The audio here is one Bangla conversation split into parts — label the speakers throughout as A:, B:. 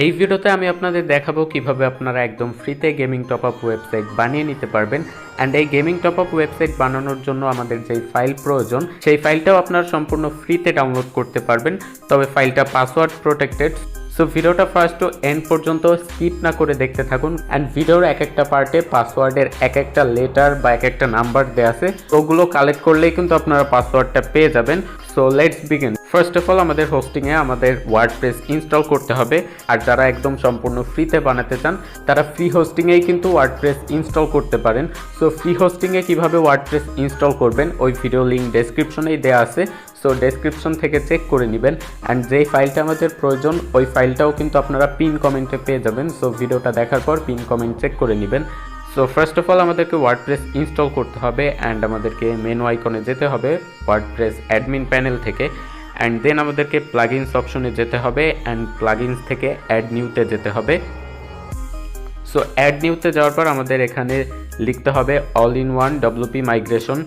A: এই ভিডিওতে আমি আপনাদের দেখাবো কিভাবে আপনারা একদম ফ্রিতে গেমিং টপআপ ওয়েবসাইট বানিয়ে নিতে পারবেন। অ্যান্ড এই গেমিং টপআপ ওয়েবসাইট বানানোর জন্য আমাদের যেই ফাইল প্রয়োজন সেই ফাইলটাও আপনারা সম্পূর্ণ ফ্রিতে ডাউনলোড করতে পারবেন, তবে ফাইলটা পাসওয়ার্ড প্রোটেক্টেড। সো ভিডিওটা ফার্স্ট টু এন্ড পর্যন্ত স্কিপ না করে দেখতে থাকুন। অ্যান্ড ভিডিওর এক একটা পার্টে পাসওয়ার্ডের এক একটা লেটার বা এক একটা নাম্বার দেওয়া আছে, ওগুলো কালেক্ট করলেই কিন্তু আপনারা পাসওয়ার্ডটা পেয়ে যাবেন। So let's begin. First of all আমাদের হোস্টিংয়ে আমাদের ওয়ার্ডপ্রেস ইনস্টল করতে হবে। আর যারা একদম সম্পূর্ণ ফ্রিতে বানাতে চান তারা ফ্রি হোস্টিংয়েই কিন্তু ওয়ার্ডপ্রেস ইনস্টল করতে পারেন। সো ফ্রি হোস্টিংয়ে কীভাবে ওয়ার্ডপ্রেস ইনস্টল করবেন ওই ভিডিও লিঙ্ক ডেসক্রিপশনেই দেওয়া আছে, সো ডেসক্রিপশন থেকে চেক করে নেবেন। অ্যান্ড যেই ফাইলটা আমাদের প্রয়োজন ওই ফাইলটাও কিন্তু আপনারা পিন কমেন্টে পেয়ে যাবেন। সো ভিডিওটা দেখার পর পিন কমেন্ট চেক করে নেবেন। সো ফার্স্ট অফ অল আমাদেরকে ওয়ার্ডপ্রেস ইনস্টল করতে হবে অ্যান্ড আমাদেরকে মেনু আইকনে যেতে হবে ওয়ার্ডপ্রেস অ্যাডমিন প্যানেল থেকে। অ্যান্ড দেন আমাদেরকে প্লাগইনস অপশনে যেতে হবে অ্যান্ড প্লাগইনস থেকে অ্যাড নিউতে যেতে হবে। সো অ্যাড নিউতে যাওয়ার পর আমাদের এখানে লিখতে হবে all in one WP migration.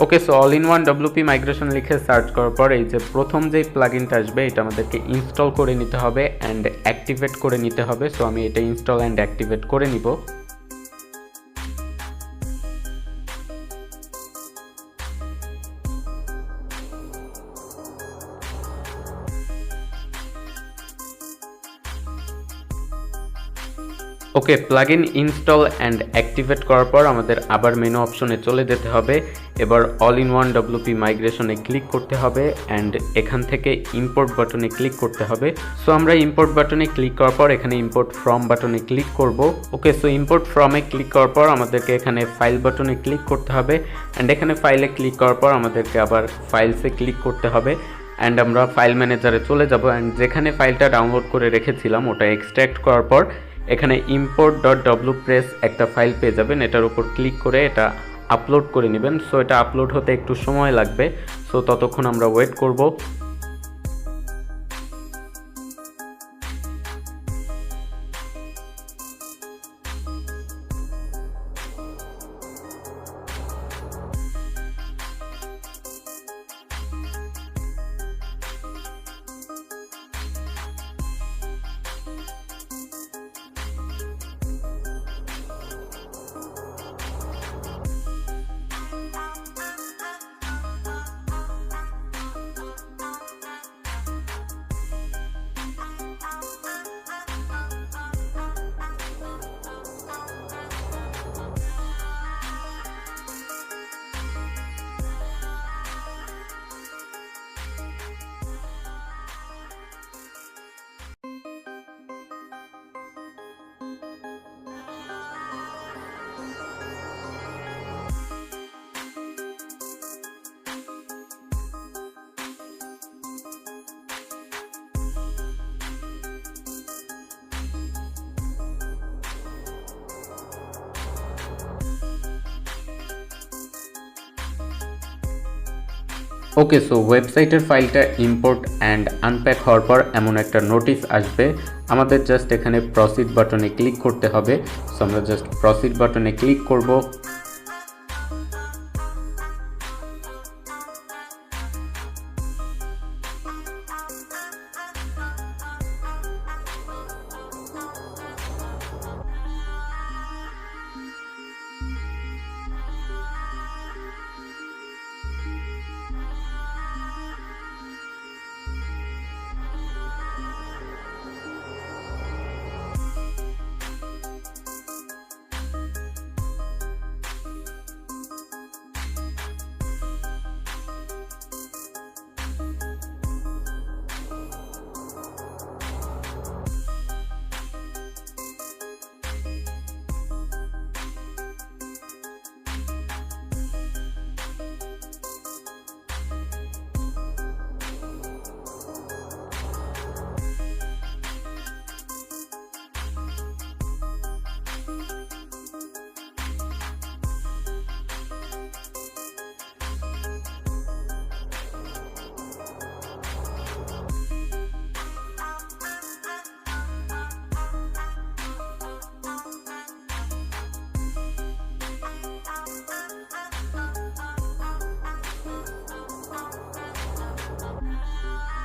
A: Okay, so all in one WP migration লিখে সার্চ করার পর এই যে প্রথম যেই প্লাগইনটা আসবে এটা আমাদেরকে ইনস্টল করে নিতে হবে অ্যান্ড অ্যাক্টিভেট করে নিতে হবে। সো আমি এটা ইনস্টল অ্যান্ড অ্যাক্টিভেট করে নিব। ওকে, প্লাগইন ইনস্টল অ্যান্ড অ্যাক্টিভেট করার পর আমাদের আবার মেনু অপশনে চলে যেতে হবে। এবার অল ইন ওয়ান ডব্লিউপি মাইগ্রেশনে ক্লিক করতে হবে অ্যান্ড এখান থেকে ইম্পোর্ট বাটনে ক্লিক করতে হবে। সো আমরা ইম্পোর্ট বাটনে ক্লিক করার পর এখানে ইম্পোর্ট ফ্রম বাটনে ক্লিক করব। ওকে, সো ইম্পোর্ট ফ্রমে ক্লিক করার পর আমাদেরকে এখানে ফাইল বাটনে ক্লিক করতে হবে অ্যান্ড এখানে ফাইলে ক্লিক করার পর আমাদেরকে আবার ফাইলসে ক্লিক করতে হবে অ্যান্ড আমরা ফাইল ম্যানেজারে চলে যাব। অ্যান্ড যেখানে ফাইলটা ডাউনলোড করে রেখেছিলাম ওটা এক্সট্র্যাক্ট করার পর এখানে import.wpress একটা ফাইল পেয়ে যাবেন। এটার উপর ক্লিক করে এটা আপলোড করে নেবেন। সো এটা আপলোড হতে একটু সময় লাগবে, সো ততক্ষণ আমরা ওয়েট করব। ওকে, সো ওয়েবসাইটের ফাইলটা ইম্পোর্ট অ্যান্ড আনপ্যাক হওয়ার পর এমন একটা নোটিশ আসবে। আমাদের জাস্ট এখানে প্রসিড বাটনে ক্লিক করতে হবে। সো আমরা জাস্ট প্রসিড বাটনে ক্লিক করব।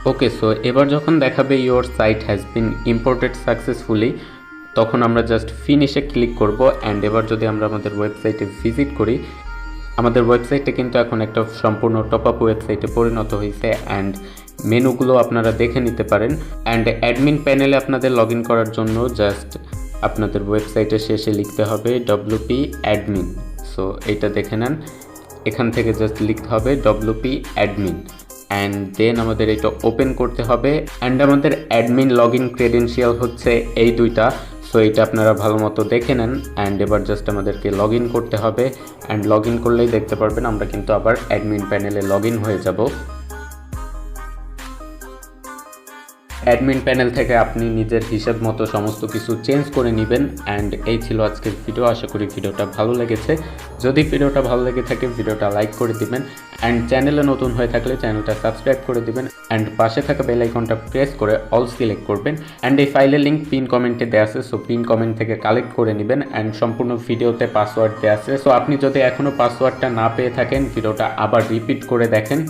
A: ওকে, সো এবার যখন দেখাবে your site has been imported successfully, তখন আমরা জাস্ট ফিনিশে ক্লিক করব। অ্যান্ড এবার যদি আমরা আমাদের ওয়েবসাইটে ভিজিট করি, আমাদের ওয়েবসাইটে কিন্তু এখন একটা সম্পূর্ণ টপ আপ ওয়েবসাইটে পরিণত হয়েছে। অ্যান্ড মেনুগুলো আপনারা দেখে নিতে পারেন। অ্যান্ড অ্যাডমিন প্যানেলে আপনাদের লগ ইন করার জন্য জাস্ট আপনাদের ওয়েবসাইটের শেষে লিখতে হবে WP অ্যাডমিন। সো এইটা দেখে নেন, এখান থেকে জাস্ট লিখতে হবে WP অ্যাডমিন। অ্যান্ড দেন আমাদের এটা ওপেন করতে হবে। অ্যান্ড আমাদের অ্যাডমিন লগ ইন ক্রেডেনশিয়াল হচ্ছে এই দুইটা। সো এটা আপনারা ভালো মতো দেখে নেন। অ্যান্ড এবার জাস্ট আমাদেরকে লগ ইন করতে হবে। অ্যান্ড লগ ইন করলেই দেখতে পারবেন আমরা কিন্তু আবার অ্যাডমিন প্যানেলে লগ ইন হয়ে যাব। অ্যাডমিন প্যানেল থেকে আপনি নিজের হিসাব মতো সমস্ত কিছু চেঞ্জ করে নেবেন। অ্যান্ড এই ছিল আজকের ভিডিও। আশা করি ভিডিওটা ভালো লেগেছে। যদি ভিডিওটা ভালো লেগে থাকে ভিডিওটা লাইক করে দিবেন। অ্যান্ড চ্যানেলে নতুন হয়ে থাকলে চ্যানেলটা সাবস্ক্রাইব করে দিবেন। অ্যান্ড পাশে থাকা বেল আইকনটা প্রেস করে অল সিলেক্ট করবেন। অ্যান্ড এই ফাইলের লিঙ্ক পিন কমেন্টে দেওয়া আছে, সো পিন কমেন্ট থেকে কালেক্ট করে নেবেন। অ্যান্ড সম্পূর্ণ ভিডিওতে পাসওয়ার্ড দেওয়া আছে। সো আপনি যদি এখনও পাসওয়ার্ডটা না পেয়ে থাকেন, ভিডিওটা আবার রিপিট করে দেখেন।